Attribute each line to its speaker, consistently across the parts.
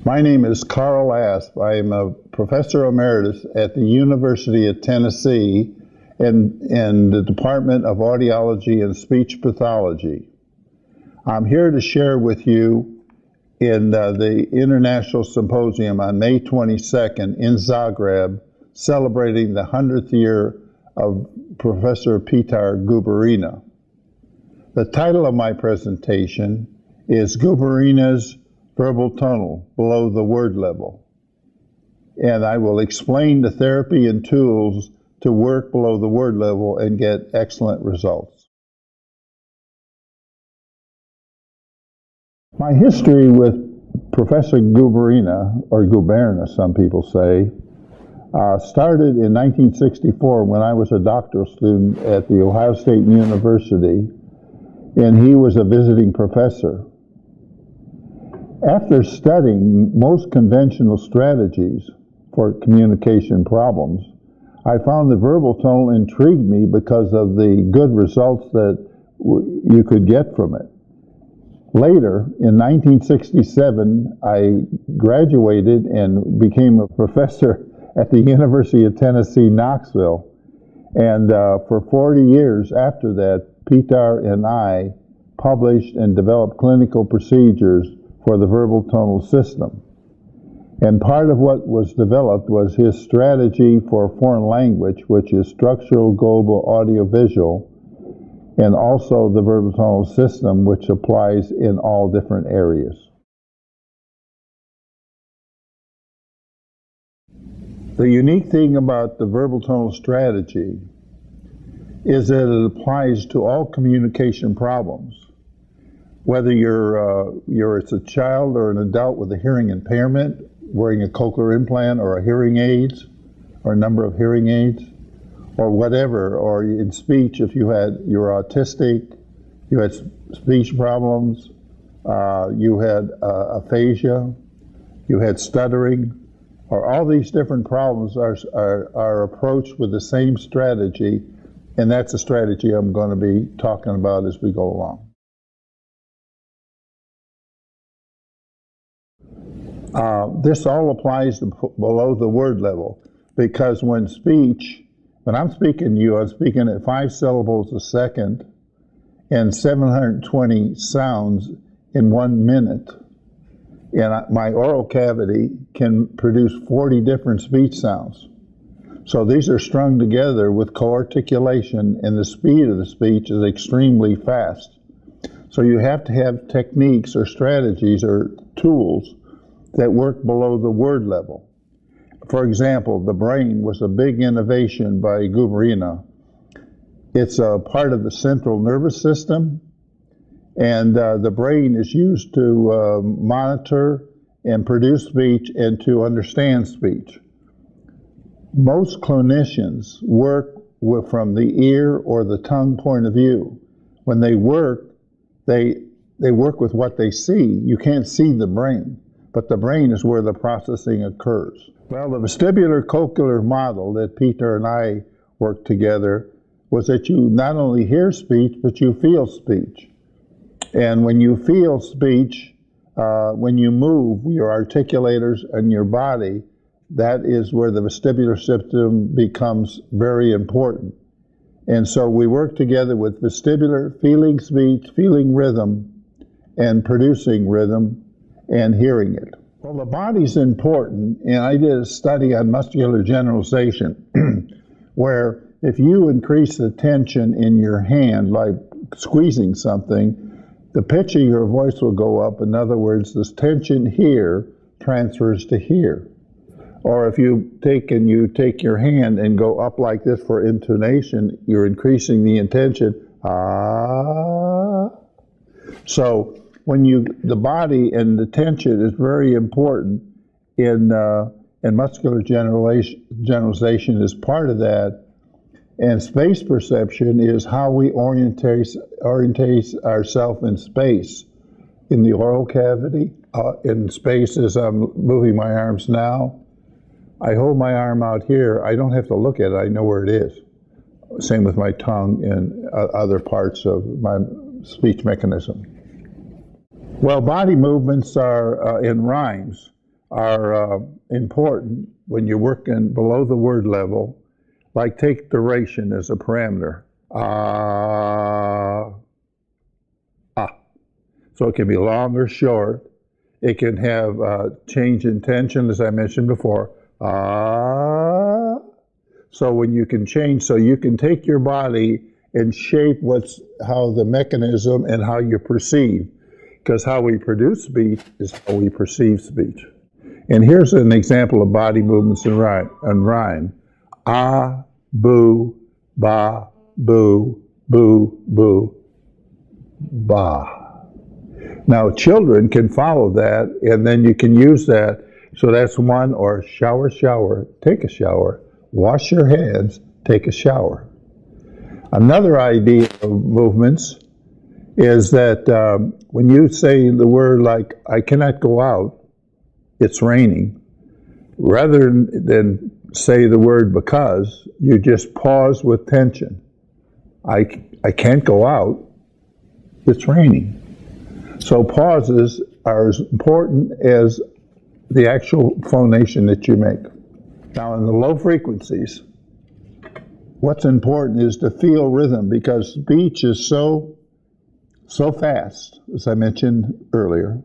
Speaker 1: My name is Carl Asp. I am a professor emeritus at the University of Tennessee in the Department of Audiology and Speech Pathology. I'm here to share with you in the International Symposium on May 22nd in Zagreb, celebrating the 100th year of Professor Petar Gurberina. The title of my presentation is Gurberina's Verbal Tunnel Below the Word Level. And I will explain the therapy and tools to work below the word level and get excellent results. My history with Professor Gurberina, or Gurberina some people say, started in 1964 when I was a doctoral student at the Ohio State University, and he was a visiting professor. After studying most conventional strategies for communication problems, I found the verbal tone intrigued me because of the good results that you could get from it. Later, in 1967, I graduated and became a professor at the University of Tennessee, Knoxville. And for 40 years after that, Petar and I published and developed clinical procedures for the verbal tonal system. And part of what was developed was his strategy for foreign language, which is structural global audiovisual, and also the verbal tonal system, which applies in all different areas. The unique thing about the verbal tonal strategy is that it applies to all communication problems. Whether you're a child or an adult with a hearing impairment, wearing a cochlear implant or a hearing aids, or a number of hearing aids, or whatever, or in speech, if you're autistic, you had speech problems, you had aphasia, you had stuttering, or all these different problems are approached with the same strategy, and that's the strategy I'm going to be talking about as we go along. This all applies to below the word level, because when I'm speaking to you, I'm speaking at 5 syllables a second and 720 sounds in 1 minute. And my oral cavity can produce 40 different speech sounds. So these are strung together with co-articulation, and the speed of the speech is extremely fast. So you have to have techniques or strategies or tools that work below the word level. For example, the brain was a big innovation by Gurberina. It's a part of the central nervous system, and the brain is used to monitor and produce speech and to understand speech. Most clinicians work from the ear or the tongue point of view. When they work with what they see. You can't see the brain, but the brain is where the processing occurs. Well, the vestibular-cochlear model that Petar and I worked together was that you not only hear speech, but you feel speech. And when you feel speech, when you move your articulators and your body, that is where the vestibular system becomes very important. And so we work together with vestibular, feeling speech, feeling rhythm, and producing rhythm, and hearing it. Well, the body's important, and I did a study on muscular generalization where if you increase the tension in your hand, like squeezing something, the pitch of your voice will go up. In other words, this tension here transfers to here. Or if you take your hand and go up like this for intonation, you're increasing the intention. Ah. So the body and the tension is very important in muscular generalization is part of that, and space perception is how we orientate ourselves in space, in the oral cavity, in space as I'm moving my arms now. I hold my arm out here. I don't have to look at it. I know where it is. Same with my tongue and other parts of my speech mechanism. Well, body movements are in rhymes. are important when you're working below the word level. Like take duration as a parameter. Ah. So it can be long or short. It can have change in tension, as I mentioned before. So when you can change, so you can take your body and shape how the mechanism and how you perceive. Because how we produce speech is how we perceive speech. And here's an example of body movements and rhyme. Ah, boo, ba, boo, boo, boo, ba. Now, children can follow that, and then you can use that. So that's one, or shower, shower, take a shower, wash your hands, take a shower. Another idea of movements is that when you say the word like, I cannot go out, it's raining, rather than say the word because, you just pause with tension. I can't go out, it's raining. So pauses are as important as the actual phonation that you make. Now in the low frequencies, what's important is to feel rhythm, because speech is so fast, as I mentioned earlier,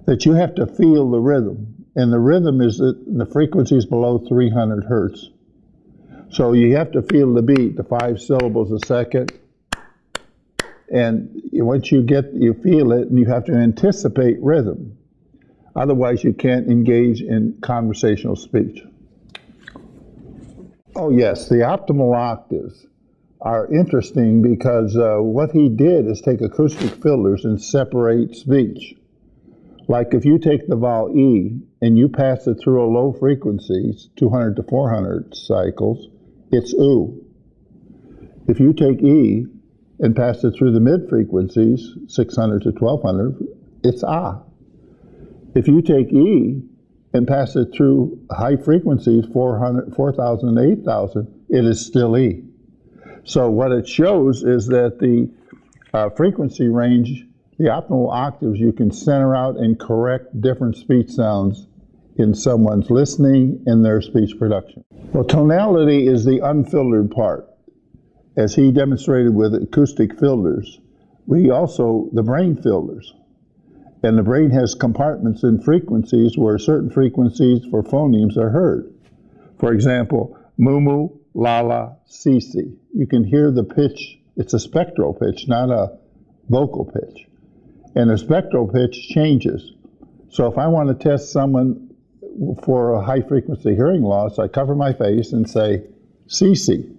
Speaker 1: that you have to feel the rhythm. And the rhythm is the frequencies below 300 hertz. So you have to feel the beat, the 5 syllables a second. And once you feel it, and you have to anticipate rhythm. Otherwise, you can't engage in conversational speech. Oh yes, the optimal octaves are interesting because what he did is take acoustic filters and separate speech. Like if you take the vowel E and you pass it through a low frequencies, 200 to 400 cycles, it's oo. If you take E and pass it through the mid frequencies, 600 to 1200, it's ah. If you take E and pass it through high frequencies, 4,000 to 8,000, it is still E. So what it shows is that the frequency range, the optimal octaves, you can center out and correct different speech sounds in someone's listening and their speech production. Well, tonality is the unfiltered part. As he demonstrated with acoustic filters, the brain filters. And the brain has compartments in frequencies where certain frequencies for phonemes are heard. For example, mumu, lala, sisi. You can hear the pitch. It's a spectral pitch, not a vocal pitch. And the spectral pitch changes. So if I want to test someone for a high frequency hearing loss, I cover my face and say, sisi.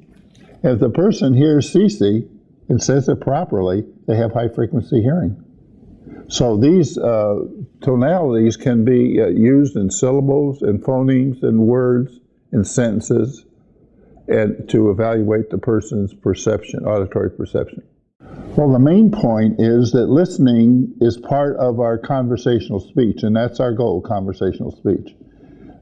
Speaker 1: If the person hears sisi and says it properly, they have high frequency hearing. So these tonalities can be used in syllables and phonemes and words and sentences, and to evaluate the person's perception, auditory perception. Well, the main point is that listening is part of our conversational speech, and that's our goal, conversational speech.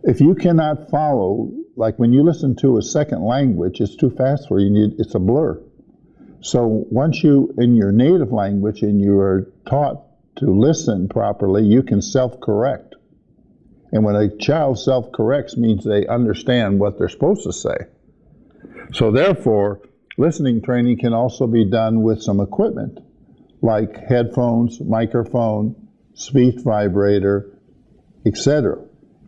Speaker 1: If you cannot follow, like when you listen to a second language, it's too fast for you, it's a blur. So once in your native language, and you are taught to listen properly, you can self-correct. And when a child self-corrects means they understand what they're supposed to say. So therefore, listening training can also be done with some equipment, like headphones, microphone, speech vibrator, etc.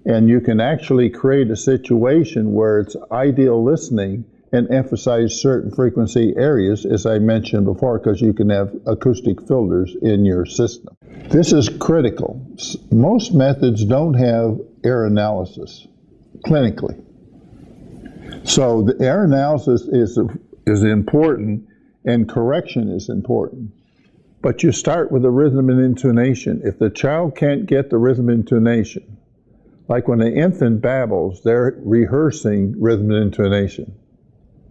Speaker 1: And you can actually create a situation where it's ideal listening and emphasize certain frequency areas, as I mentioned before, because you can have acoustic filters in your system. This is critical. Most methods don't have air analysis clinically. So the air analysis is important, and correction is important. But you start with the rhythm and intonation. If the child can't get the rhythm and intonation, like when an infant babbles, they're rehearsing rhythm and intonation,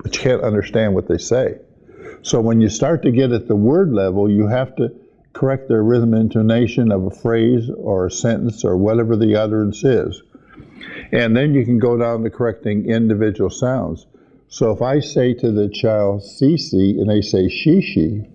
Speaker 1: but you can't understand what they say. So when you start to get at the word level, you have to correct their rhythm and intonation of a phrase or a sentence or whatever the utterance is. And then you can go down to correcting individual sounds. So if I say to the child, Sisi, and they say, Shishi,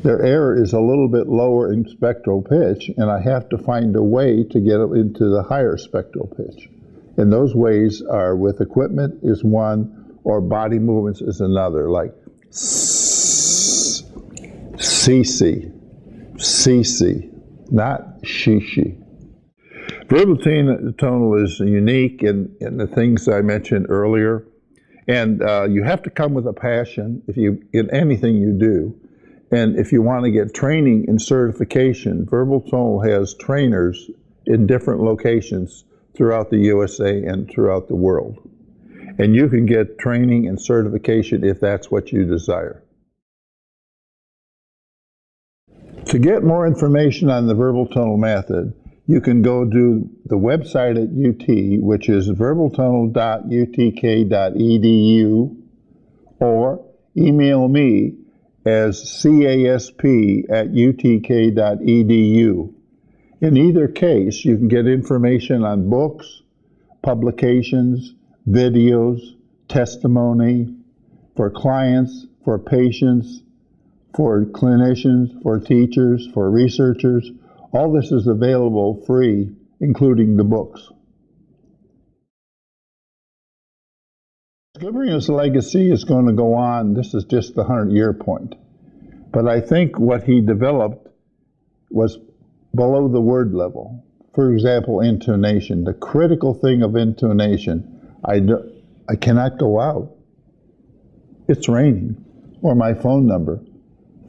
Speaker 1: their error is a little bit lower in spectral pitch, and I have to find a way to get it into the higher spectral pitch. And those ways are with equipment is one, or body movements is another, like CC, CC, not shishi. Verbal tonal is unique in the things I mentioned earlier, and you have to come with a passion in anything you do. And if you want to get training and certification, Verbal Tonal has trainers in different locations throughout the USA and throughout the world. And you can get training and certification if that's what you desire. To get more information on the Verbal Tonal method, you can go to the website at UT, which is verbaltonal.utk.edu, or email me as casp@utk.edu. In either case, you can get information on books, publications, videos, testimony for clients, for patients, for clinicians, for teachers, for researchers. All this is available free, including the books. Gurberina's legacy is going to go on. This is just the 100-year point. But I think what he developed was below the word level. For example, intonation. The critical thing of intonation, I cannot go out. It's raining. Or my phone number,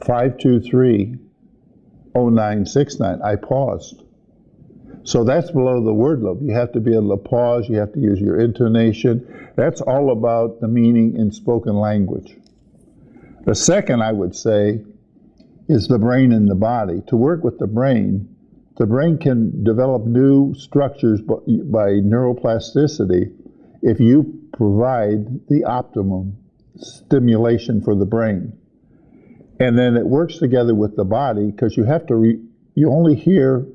Speaker 1: 523-0969. I paused. So that's below the word level. You have to be able to pause. You have to use your intonation. That's all about the meaning in spoken language. The second, I would say, is the brain and the body. To work with the brain can develop new structures by neuroplasticity if you provide the optimum stimulation for the brain. And then it works together with the body because you only hear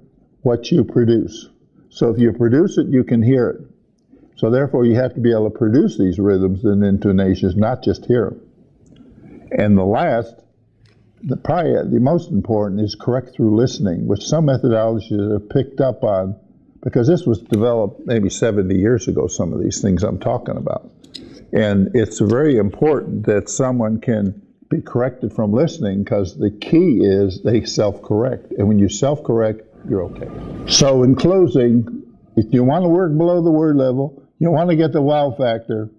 Speaker 1: what you produce. So if you produce it, you can hear it. So therefore, you have to be able to produce these rhythms and intonations, not just hear them. And the last, probably the most important, is correct through listening, which some methodologies have picked up on, because this was developed maybe 70 years ago, some of these things I'm talking about. And it's very important that someone can be corrected from listening, because the key is they self-correct. And when you self-correct, you're okay. So in closing, if you want to work below the word level, you want to get the wow factor,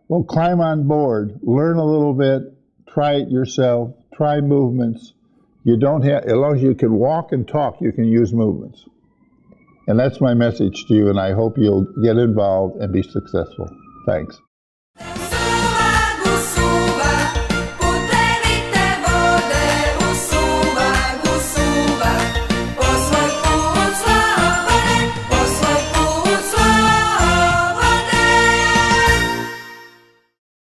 Speaker 1: well, climb on board, learn a little bit, try it yourself, try movements. You don't have, as long as you can walk and talk, you can use movements. And that's my message to you, and I hope you'll get involved and be successful. Thanks.